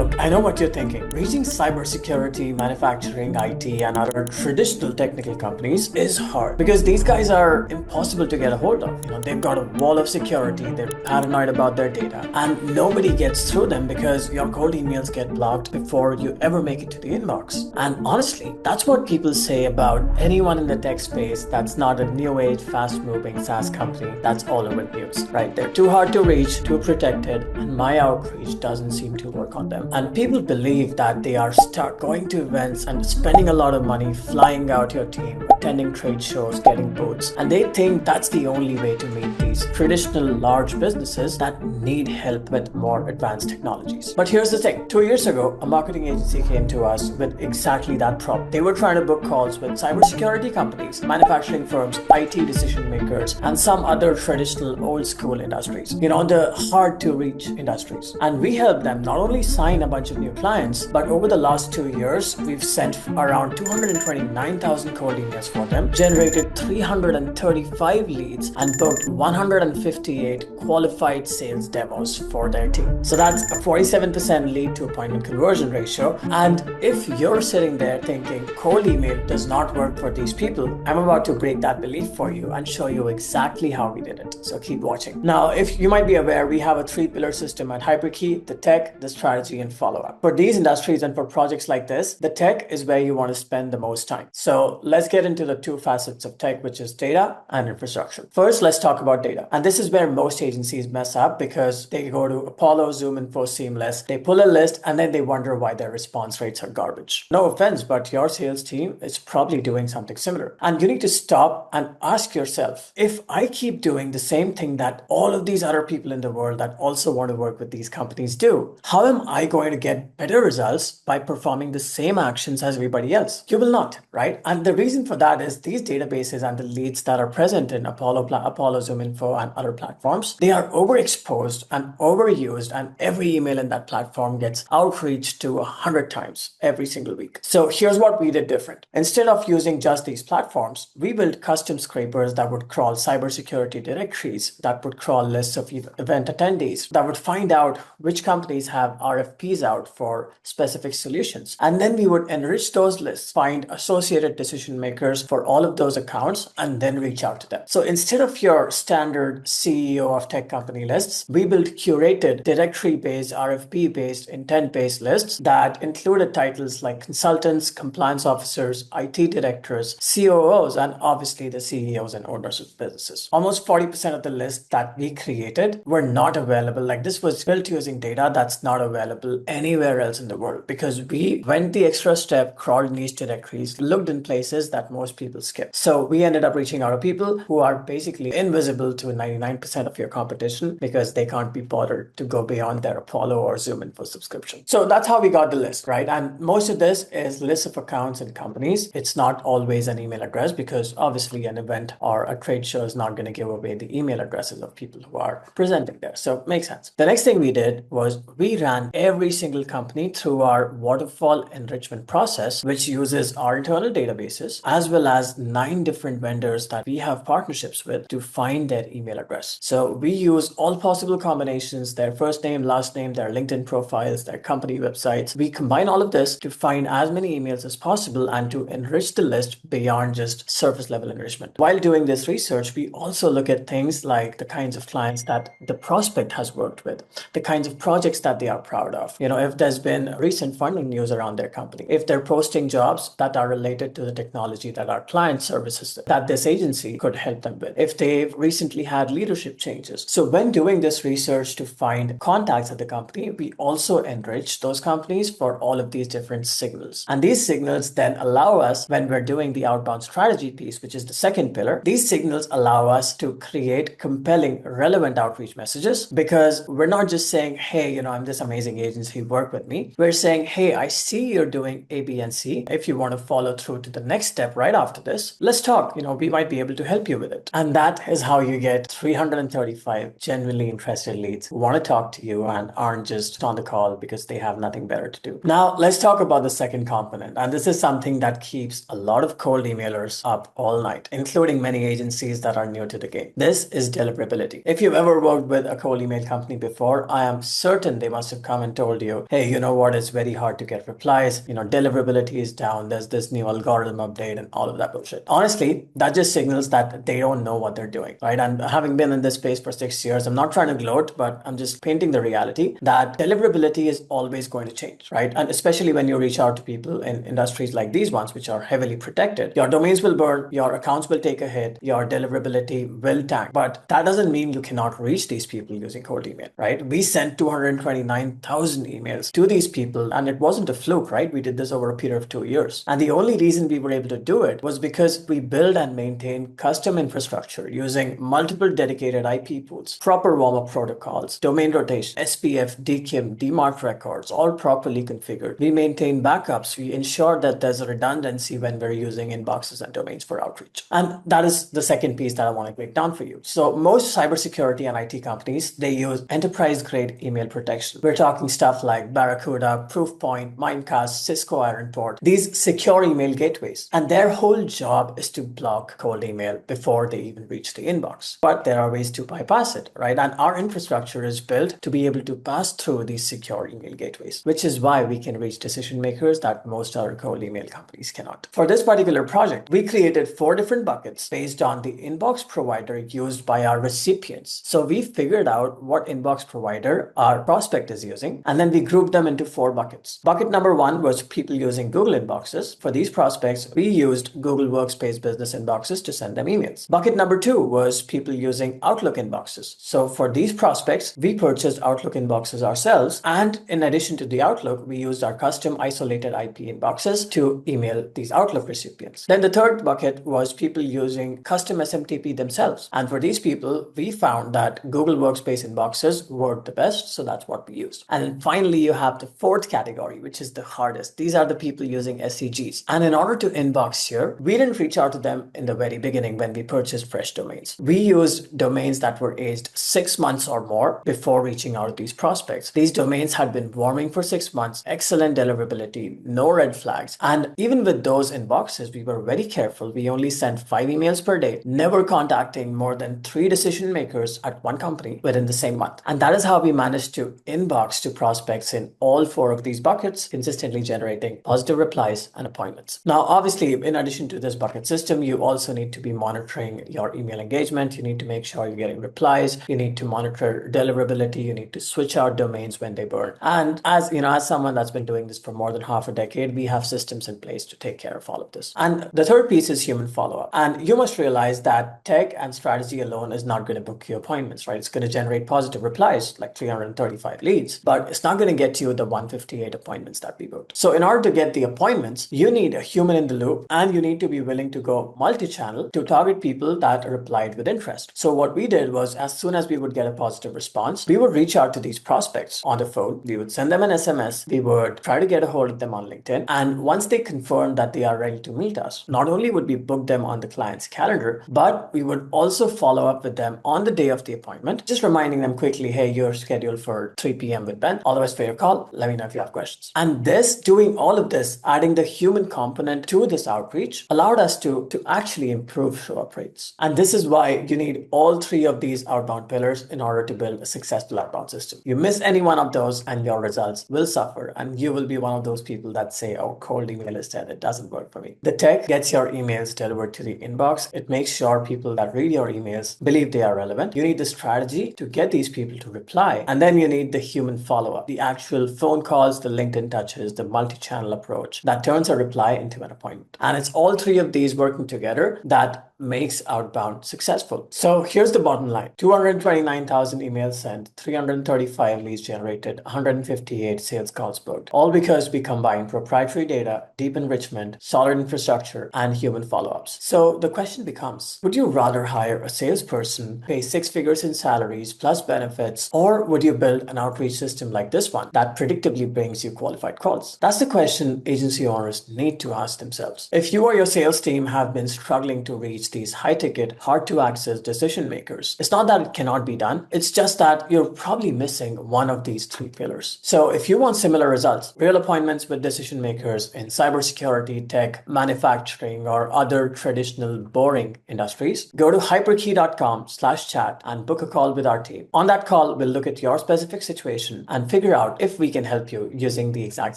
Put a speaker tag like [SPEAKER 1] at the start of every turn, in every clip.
[SPEAKER 1] Look, I know what you're thinking. Reaching cybersecurity, manufacturing, IT, and other traditional technical companies is hard because these guys are impossible to get a hold of. They've got a wall of security, they're paranoid about their data, and nobody gets through them because your cold emails get blocked before you ever make it to the inbox. And honestly, that's what people say about anyone in the tech space that's not a new age, fast-moving SaaS company that's all over the news, right? They're too hard to reach, too protected, and my outreach doesn't seem to work on them. And people believe that they are stuck going to events and spending a lot of money flying out your team, attending trade shows, getting booths, and they think that's the only way to meet these traditional large businesses that need help with more advanced technologies. But here's the thing. 2 years ago, a marketing agency came to us with exactly that problem. They were trying to book calls with cybersecurity companies, manufacturing firms, IT decision makers, and some other traditional old school industries, the hard to reach industries. And we helped them not only sign a bunch of new clients, but over the last 2 years, we've sent around 229,000 cold emails for them, generated 335 leads, and booked 158 qualified sales demos for their team. So that's a 47% lead to appointment conversion ratio. And if you're sitting there thinking cold email does not work for these people, I'm about to break that belief for you and show you exactly how we did it. So keep watching. Now, if you might be aware, we have a 3-pillar system at Hyperke: the tech, the strategy, and follow-up. For these industries and for projects like this, the tech is where you want to spend the most time. So let's get into the 2 facets of tech, which is data and infrastructure. First, let's talk about data. And this is where most agencies mess up because they go to Apollo, ZoomInfo, Seamless, they pull a list, and then they wonder why their response rates are garbage. No offense, but your sales team is probably doing something similar. And you need to stop and ask yourself, if I keep doing the same thing that all of these other people in the world that also want to work with these companies do, how am I going to get better results by performing the same actions as everybody else? You will not, right? And the reason for that is these databases and the leads that are present in Apollo, ZoomInfo, and other platforms, they are overexposed and overused, and every email in that platform gets outreached to 100 times every single week. So here's what we did different. Instead of using just these platforms, we built custom scrapers that would crawl cybersecurity directories, that would crawl lists of event attendees, that would find out which companies have RFPs out for specific solutions. And then we would enrich those lists, find associated decision makers for all of those accounts, and then reach out to them. So instead of your standard CEO of tech company lists, we built curated directory-based, RFP-based, intent-based lists that included titles like consultants, compliance officers, IT directors, COOs, and obviously the CEOs and owners of businesses. Almost 40% of the lists that we created were not available. Like, this was built using data that's not available anywhere else in the world because we went the extra step, crawled niche directories, looked in places that most people skip. So we ended up reaching out to people who are basically invisible to 99% of your competition because they can't be bothered to go beyond their Apollo or ZoomInfo subscription. So that's how we got the list, right? And most of this is lists of accounts and companies. It's not always an email address because obviously an event or a trade show is not going to give away the email addresses of people who are presenting there. So it makes sense. The next thing we did was we ran every single company through our Waterfall enrichment process, which uses our internal databases as well as 9 different vendors that we have partnerships with to find their email address. So we use all possible combinations, their first name, last name, their LinkedIn profiles, their company websites. We combine all of this to find as many emails as possible and to enrich the list beyond just surface level enrichment. While doing this research, we also look at things like the kinds of clients that the prospect has worked with, the kinds of projects that they are proud of. If there's been recent funding news around their company, if they're posting jobs that are related to the technology that our client services that this agency could help them with, if they've recently had leadership changes. So when doing this research to find contacts at the company, we also enrich those companies for all of these different signals. And these signals then allow us, when we're doing the outbound strategy piece, which is the second pillar, these signals allow us to create compelling, relevant outreach messages because we're not just saying, hey, I'm this amazing agency, work with me. We're saying, hey, I see you're doing A, B, and C. If you want to follow through to the next step right after this, let's talk. We might be able to help you with it. And that is how you get 335 genuinely interested leads who want to talk to you and aren't just on the call because they have nothing better to do. Now, let's talk about the second component. And this is something that keeps a lot of cold emailers up all night, including many agencies that are new to the game. This is deliverability. If you've ever worked with a cold email company before, I am certain they must have come and told you, hey, you know what, it's very hard to get replies, deliverability is down, there's this new algorithm update and all of that bullshit. Honestly, that just signals that they don't know what they're doing, right? And having been in this space for 6 years, I'm not trying to gloat, but I'm just painting the reality that deliverability is always going to change, right? And especially when you reach out to people in industries like these ones, which are heavily protected, your domains will burn, your accounts will take a hit, your deliverability will tank. But that doesn't mean you cannot reach these people using cold email, right? We sent 229,000 emails to these people, and it wasn't a fluke, right? We did this over a period of 2 years. And the only reason we were able to do it was because we build and maintain custom infrastructure using multiple dedicated IP pools, proper warm-up protocols, domain rotation, SPF, DKIM, DMARC records, all properly configured. We maintain backups. We ensure that there's a redundancy when we're using inboxes and domains for outreach. And that is the second piece that I want to break down for you. So most cybersecurity and IT companies, they use enterprise-grade email protection. We're talking stuff like Barracuda, Proofpoint, Mimecast, Cisco Ironport, these secure email gateways. And their whole job is to block cold email before they even reach the inbox. But there are ways to bypass it, right? And our infrastructure is built to be able to pass through these secure email gateways, which is why we can reach decision makers that most other cold email companies cannot. For this particular project, we created 4 different buckets based on the inbox provider used by our recipients. So we figured out what inbox provider our prospect is using, and then we grouped them into 4 buckets. Bucket number 1 was people using Google inboxes. For these prospects, we used Google Workspace business inboxes to send them emails. Bucket number 2 was people using Outlook inboxes. So for these prospects, we purchased Outlook inboxes ourselves. And in addition to the Outlook, we used our custom isolated IP inboxes to email these Outlook recipients. Then the third bucket was people using custom SMTP themselves. And for these people, we found that Google Workspace inboxes worked the best. So that's what we used. And then finally, you have the fourth category, which is the hardest. These are the people using SCGs. And in order to inbox here, we didn't reach out to them in the very beginning when we purchased fresh domains. We used domains that were aged 6 months or more before reaching out to these prospects. These domains had been warming for 6 months, excellent deliverability, no red flags. And even with those inboxes, we were very careful. We only sent 5 emails per day, never contacting more than 3 decision makers at one company within the same month. And that is how we managed to inbox to prospects in all 4 of these buckets, consistently generating positive replies and appointments. Now, obviously, in addition to this bucket system, you also need to be monitoring your email engagement. You need to make sure you're getting replies. You need to monitor deliverability. You need to switch out domains when they burn. And as someone that's been doing this for more than half a decade, we have systems in place to take care of all of this. And the third piece is human follow-up. And you must realize that tech and strategy alone is not going to book you appointments, right? It's going to generate positive replies, like 335 leads, but it's not going to get you the 158 appointments that we booked. So in order to get the appointments, you need a human in the loop, and you need to be willing to go multi-channel to target people that replied with interest. So what we did was, as soon as we would get a positive response, we would reach out to these prospects on the phone. We would send them an SMS. We would try to get a hold of them on LinkedIn. And once they confirmed that they are ready to meet us, not only would we book them on the client's calendar, but we would also follow up with them on the day of the appointment, just reminding them quickly, hey, you're scheduled for 3 p.m. with Ben. All the best for your call. Let me know if you have questions. And doing all of this, adding the human component to this outreach, allowed us to actually improve show-up rates. And this is why you need all 3 of these outbound pillars in order to build a successful outbound system. You miss any one of those and your results will suffer, and you will be one of those people that say, oh, cold email is dead, it doesn't work for me. The tech gets your emails delivered to the inbox. It makes sure people that read your emails believe they are relevant. You need the strategy to get these people to reply, and then you need the human follow-up, the actual phone calls, the LinkedIn touches, the multi-channel approach that turns a reply into an appointment. And it's all 3 of these working together that makes outbound successful. So here's the bottom line. 229,000 emails sent, 335 leads generated, 158 sales calls booked, all because we combine proprietary data, deep enrichment, solid infrastructure, and human follow-ups. So the question becomes, would you rather hire a salesperson, pay 6 figures in salaries plus benefits, or would you build an outreach system like this one that predictably brings you qualified calls? That's the question agency owners need to ask themselves. If you or your sales team have been struggling to reach reach these high-ticket, hard-to-access decision makers. It's not that it cannot be done. It's just that you're probably missing one of these three pillars. So if you want similar results, real appointments with decision makers in cybersecurity, tech, manufacturing, or other traditional boring industries, go to hyperke.com/chat and book a call with our team. On that call, we'll look at your specific situation and figure out if we can help you using the exact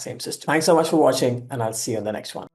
[SPEAKER 1] same system. Thanks so much for watching, and I'll see you in the next one.